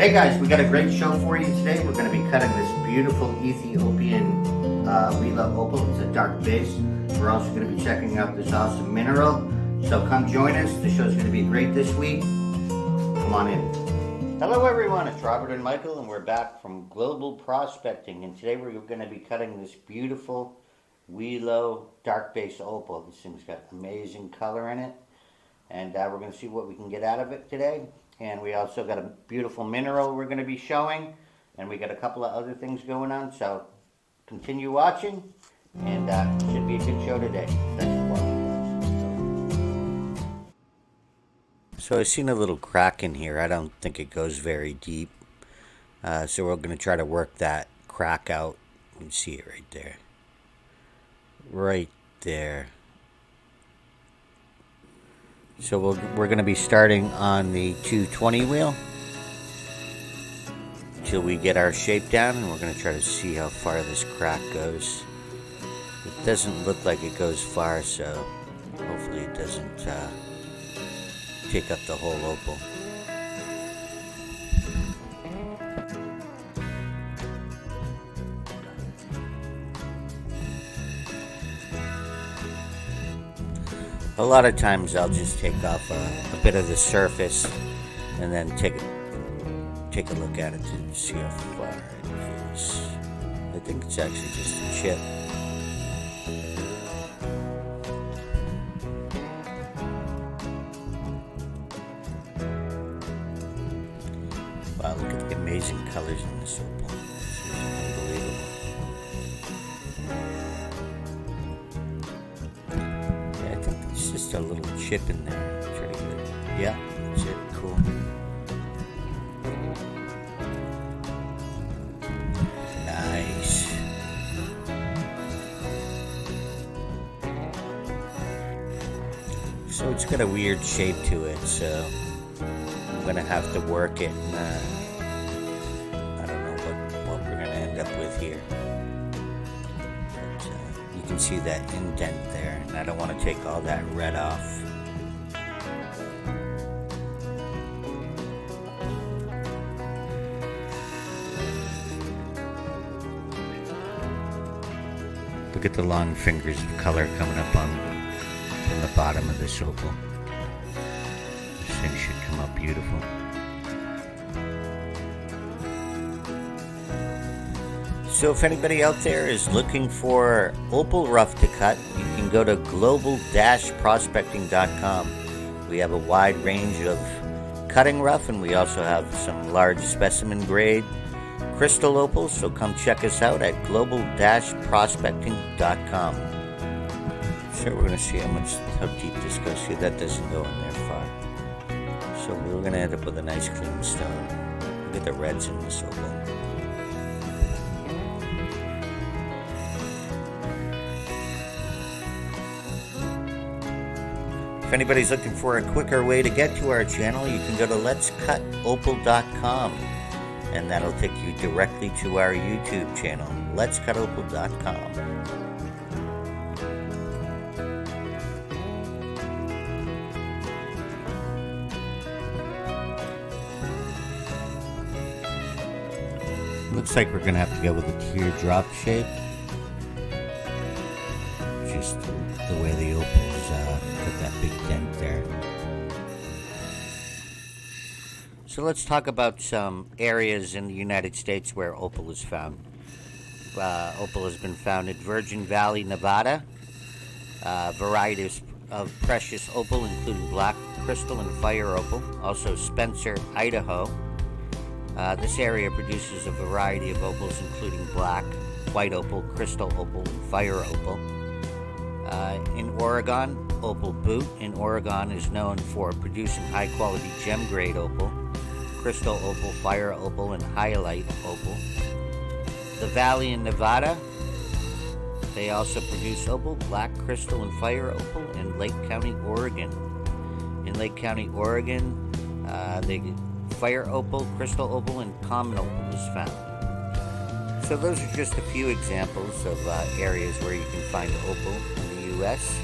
Hey guys, we got a great show for you today. We're going to be cutting this beautiful Ethiopian Wheeler Opal. It's a dark base. We're also going to be checking out this awesome mineral. So come join us. The show's going to be great this week. Come on in. Hello everyone, it's Robert and Michael and we're back from Global Prospecting, and today we're going to be cutting this beautiful Wheeler dark base opal. This thing's got amazing color in it, and we're going to see what we can get out of it today. And we also got a beautiful mineral we're going to be showing, and we got a couple of other things going on, so continue watching, and it should be a good show today. Thanks for watching. So I've seen a little crack in here. I don't think it goes very deep, so we're going to try to work that crack out. You can see it right there. Right there. So we're going to be starting on the 220 wheel till we get our shape down, and we're going to try to see how far this crack goes. It doesn't look like it goes far, so hopefully it doesn't take up the whole opal. A lot of times I'll just take off a bit of the surface and then take a look at it to see how far it is. I think it's actually just a chip. Wow, look at the amazing colors in this opal. This is unbelievable. It's just a little chip in there. Try to get it. Yeah, that's it. Cool. Nice. So it's got a weird shape to it, so I'm gonna have to work it. I don't know what we're gonna end up with here. You can see that indent there, and I don't want to take all that red off. Look at the long fingers of color coming up from the bottom of this opal. This thing should come out beautiful. So if anybody out there is looking for opal rough to cut, you can go to global-prospecting.com. We have a wide range of cutting rough, and we also have some large specimen grade crystal opals, so come check us out at global-prospecting.com. So we're going to see how deep this goes. See, that doesn't go in there far. So we're going to end up with a nice clean stone. Look at the reds in this opal. If anybody's looking for a quicker way to get to our channel, you can go to letscutopal.com, and that'll take you directly to our YouTube channel, letscutopal.com. Looks like we're going to have to go with a teardrop shape. Just the way the opals put that big dent there. So let's talk about some areas in the United States where opal is found. Opal has been found in Virgin Valley, Nevada. Varieties of precious opal, including black crystal and fire opal. Also Spencer, Idaho. This area produces a variety of opals, including black, white opal, crystal opal, and fire opal. In Oregon, Opal Butte in Oregon is known for producing high-quality gem-grade opal, crystal opal, fire opal, and highlight opal. The Valley in Nevada, they also produce opal, black crystal, and fire opal in Lake County, Oregon. In Lake County, Oregon, the fire opal, crystal opal, and common opal is found. So those are just a few examples of areas where you can find opal in the U.S.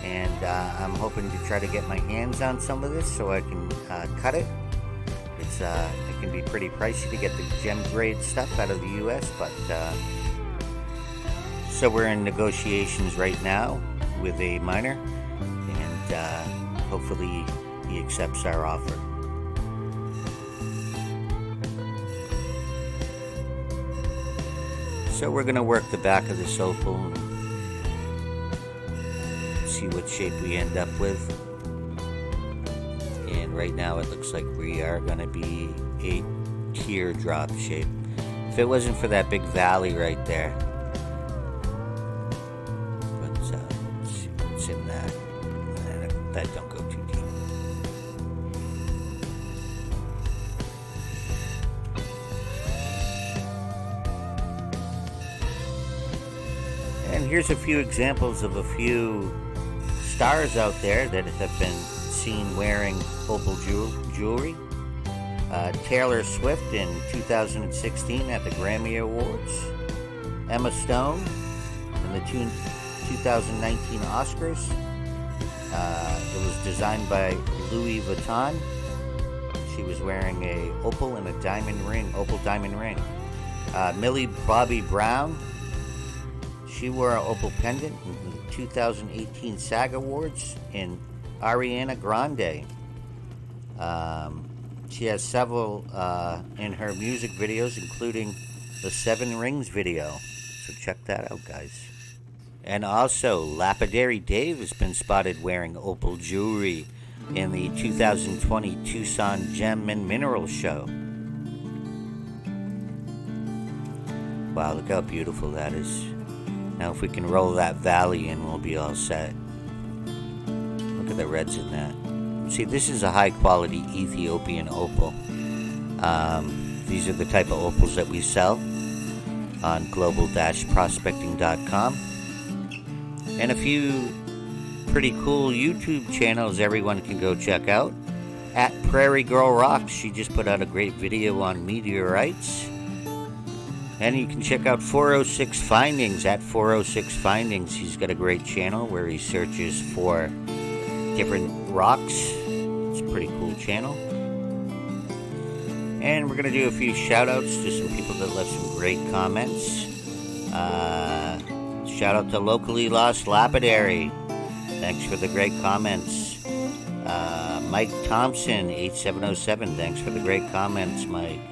And I'm hoping to try to get my hands on some of this so I can cut it. It's can be pretty pricey to get the gem grade stuff out of the U.S., but so we're in negotiations right now with a miner, and hopefully he accepts our offer. So we're going to work the back of this opal and see what shape we end up with. And right now it looks like we are going to be a teardrop shape. If it wasn't for that big valley right there. But let's see what's in that. That don't go too deep. And here's a few examples of a few stars out there that have been seen wearing opal jewelry. Taylor Swift in 2016 at the Grammy Awards. Emma Stone in the 2019 Oscars. It was designed by Louis Vuitton. She was wearing a opal and a diamond ring, opal diamond ring. Millie Bobby Brown. She wore an opal pendant in the 2018 SAG Awards in Ariana Grande. She has several in her music videos, including the 7 Rings video. So check that out, guys. And also, Lapidary Dave has been spotted wearing opal jewelry in the 2020 Tucson Gem and Mineral Show. Wow, look how beautiful that is. Now if we can roll that valley in, we'll be all set. Look at the reds in that. See, this is a high quality Ethiopian opal. These are the type of opals that we sell on global-prospecting.com. And a few pretty cool YouTube channels everyone can go check out. At Prairie Girl Rocks, she just put out a great video on meteorites. And you can check out 406 Findings at 406 Findings. He's got a great channel where he searches for different rocks. It's a pretty cool channel. And we're going to do a few shout outs to some people that left some great comments. Shout out to Locally Lost Lapidary. Thanks for the great comments. Mike Thompson, 8707. Thanks for the great comments, Mike.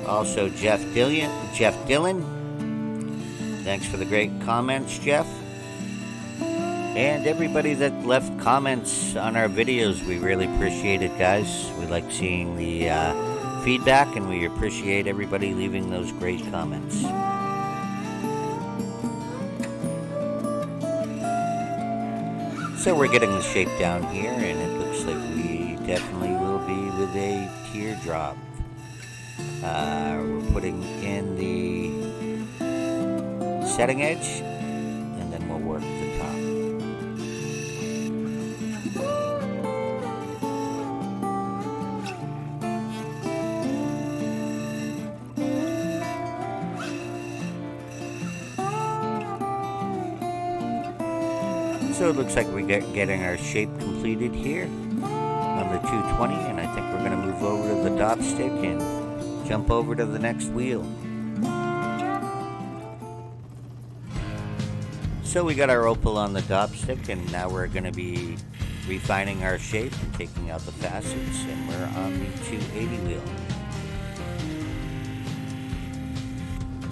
Also, Jeff Dillon. Thanks for the great comments, Jeff. And everybody that left comments on our videos, we really appreciate it, guys. We like seeing the feedback, and we appreciate everybody leaving those great comments. So we're getting the shape down here, and it looks like we definitely will be with a teardrop. We're putting in the setting edge, and then we'll work the top. So it looks like we're getting our shape completed here on the 220, and I think we're going to move over to the dop stick and jump over to the next wheel. So we got our opal on the dop stick, and now we're going to be refining our shape and taking out the facets, and we're on the 280 wheel.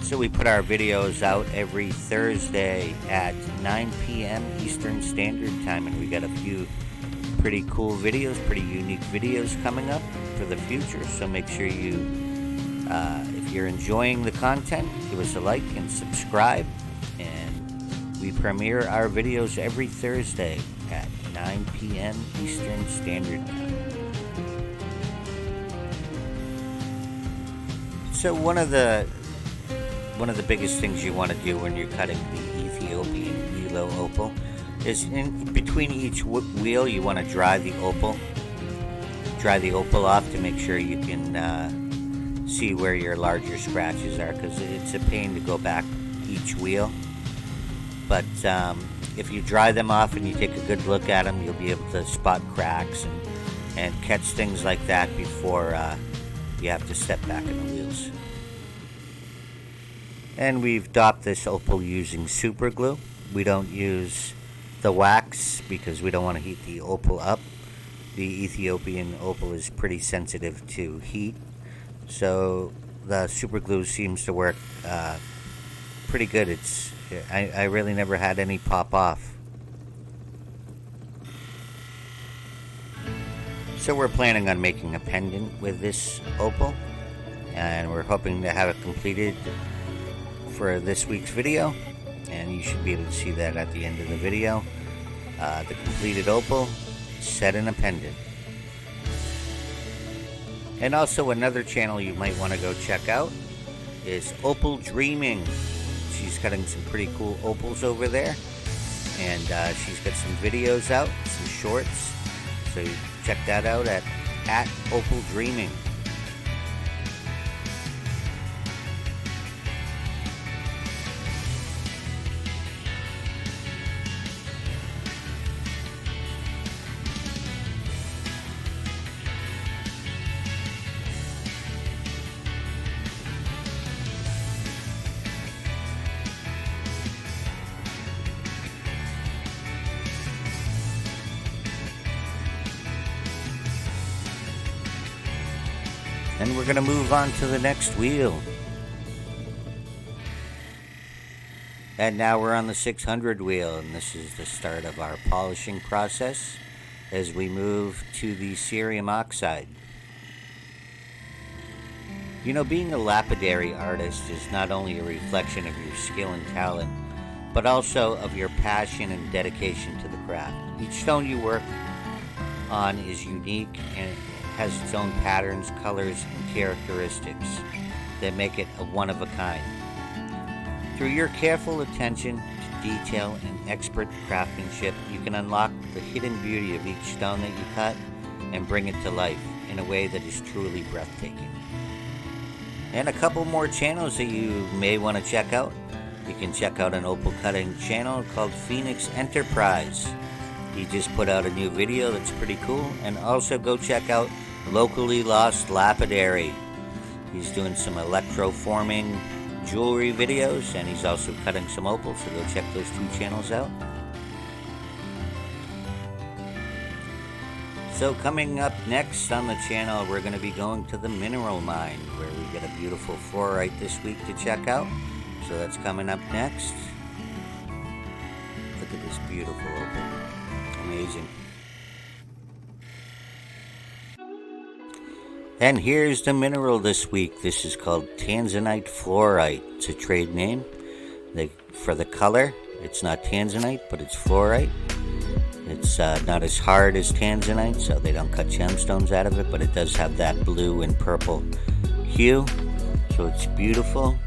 So we put our videos out every Thursday at 9 p.m. Eastern Standard Time, and we got a few pretty cool videos, pretty unique videos coming up for the future. So make sure you, if you're enjoying the content, give us a like and subscribe. And we premiere our videos every Thursday at 9 p.m. Eastern Standard Time. So one of the biggest things you want to do when you're cutting the Ethiopian Wilo opal is in between each wheel you want to dry the opal off to make sure you can see where your larger scratches are, because it's a pain to go back each wheel. But if you dry them off and you take a good look at them, you'll be able to spot cracks and catch things like that before you have to step back in the wheels. And we've doped this opal using super glue. We don't use the wax because we don't want to heat the opal up. The Ethiopian opal is pretty sensitive to heat, so the super glue seems to work pretty good. I really never had any pop off. So we're planning on making a pendant with this opal, and we're hoping to have it completed for this week's video, and you should be able to see that at the end of the video. The completed opal set in a pendant. And also another channel you might want to go check out is Opal Dreaming. She's cutting some pretty cool opals over there, and she's got some videos out, some shorts, so check that out at Opal Dreaming. And we're going to move on to the next wheel. And now we're on the 600 wheel, and this is the start of our polishing process as we move to the cerium oxide. You know, being a lapidary artist is not only a reflection of your skill and talent, but also of your passion and dedication to the craft. Each stone you work on is unique and has its own patterns, colors, and characteristics that make it a one-of-a-kind. Through your careful attention to detail and expert craftsmanship, you can unlock the hidden beauty of each stone that you cut and bring it to life in a way that is truly breathtaking. And a couple more channels that you may want to check out. You can check out an opal cutting channel called Phoenix Enterprise. He just put out a new video that's pretty cool. And also go check out Locally Lost Lapidary. He's doing some electroforming jewelry videos, and he's also cutting some opals, so go check those two channels out. So coming up next on the channel, we're going to be going to the mineral mine, where we get a beautiful fluorite this week to check out. So that's coming up next. Look at this beautiful opal. Amazing. And here's the mineral this week. This is called tanzanite fluorite. It's a trade name. For the color, it's not tanzanite, but it's fluorite. It's not as hard as tanzanite, so they don't cut gemstones out of it, but it does have that blue and purple hue, so it's beautiful.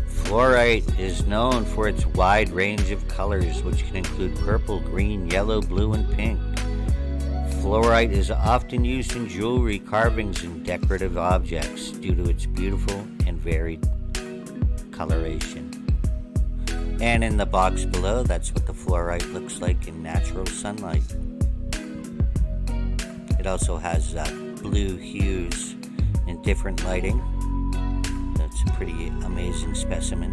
Fluorite is known for its wide range of colors, which can include purple, green, yellow, blue, and pink. Fluorite is often used in jewelry, carvings, and decorative objects due to its beautiful and varied coloration. And in the box below, that's what the fluorite looks like in natural sunlight. It also has blue hues in different lighting. That's a pretty amazing specimen.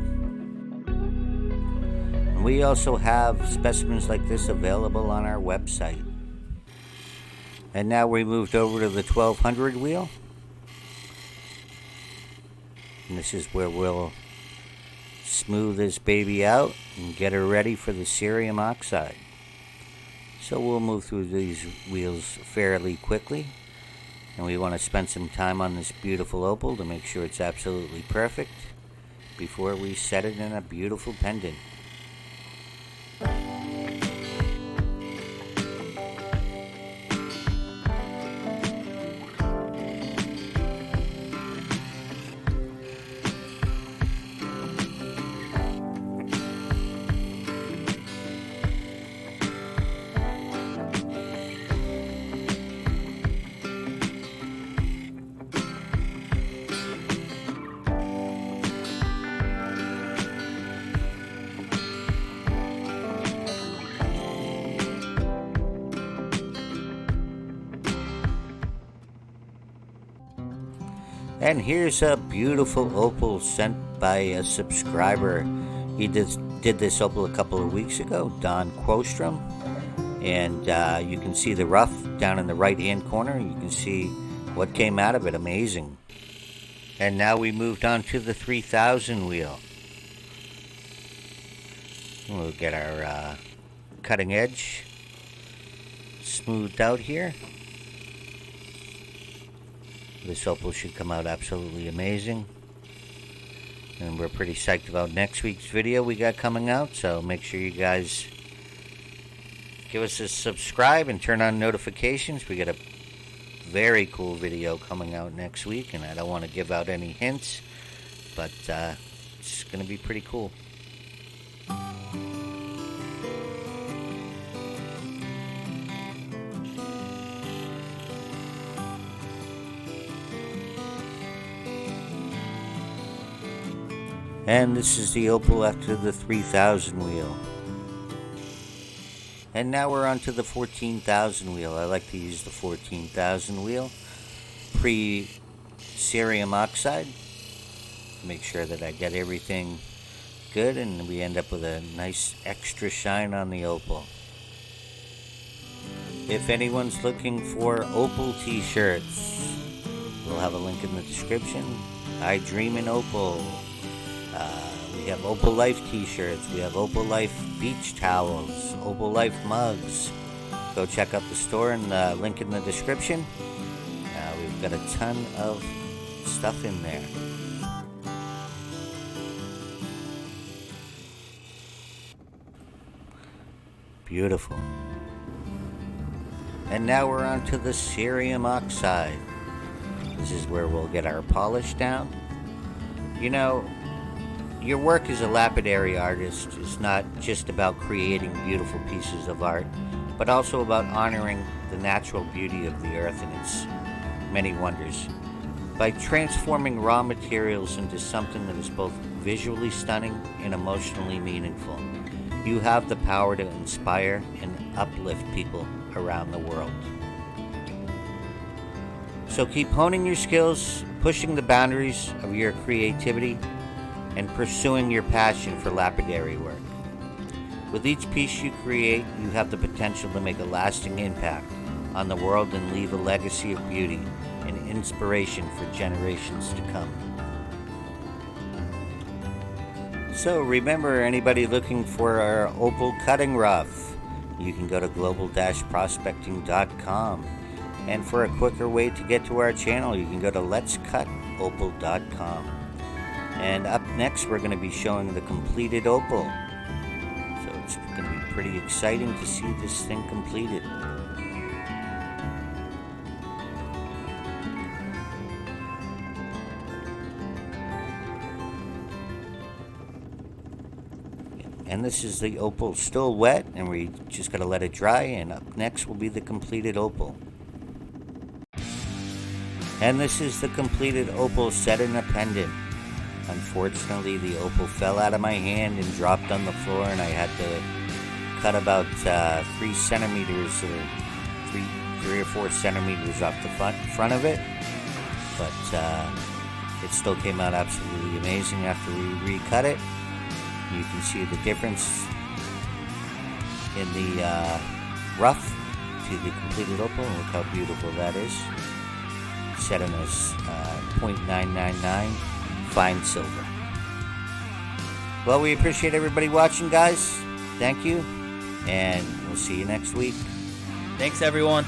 And we also have specimens like this available on our website. And now we moved over to the 1200 wheel. And this is where we'll smooth this baby out and get her ready for the cerium oxide. So we'll move through these wheels fairly quickly. And we want to spend some time on this beautiful opal to make sure it's absolutely perfect before we set it in a beautiful pendant. And here's a beautiful opal sent by a subscriber. He did this opal a couple of weeks ago, Don Quostrom. And you can see the rough down in the right hand corner. You can see what came out of it. Amazing. And now we moved on to the 3000 wheel. We'll get our cutting edge smoothed out here. This opal should come out absolutely amazing. And we're pretty psyched about next week's video we got coming out. So make sure you guys give us a subscribe and turn on notifications. We got a very cool video coming out next week. And I don't want to give out any hints. But it's going to be pretty cool. And this is the opal after the 3000 wheel. And now we're on to the 14,000 wheel. I like to use the 14,000 wheel pre-cerium oxide. Make sure that I get everything good and we end up with a nice extra shine on the opal. If anyone's looking for opal t-shirts, we'll have a link in the description. I dream in opal. We have Opal Life t-shirts, we have Opal Life beach towels, Opal Life mugs. Go check out the store and the link in the description. We've got a ton of stuff in there. Beautiful. And now we're on to the cerium oxide. This is where we'll get our polish down. You know, your work as a lapidary artist is not just about creating beautiful pieces of art, but also about honoring the natural beauty of the earth and its many wonders. By transforming raw materials into something that is both visually stunning and emotionally meaningful, you have the power to inspire and uplift people around the world. So keep honing your skills, pushing the boundaries of your creativity, and pursuing your passion for lapidary work. With each piece you create, you have the potential to make a lasting impact on the world and leave a legacy of beauty and inspiration for generations to come. So remember, anybody looking for our opal cutting rough, you can go to global-prospecting.com. And for a quicker way to get to our channel, you can go to letscutopal.com. And up next, we're going to be showing the completed opal. So it's going to be pretty exciting to see this thing completed. And this is the opal still wet, and we just got to let it dry. And up next will be the completed opal. And this is the completed opal set in a pendant. Unfortunately, the opal fell out of my hand and dropped on the floor, and I had to cut about 3 centimeters or 3 or 4 centimeters off the front of it. But it still came out absolutely amazing after we recut it. You can see the difference in the rough to the completed opal. Look how beautiful that is. Set in as 0.999 fine silver. Well, we appreciate everybody watching, guys. Thank you, and we'll see you next week. Thanks, everyone.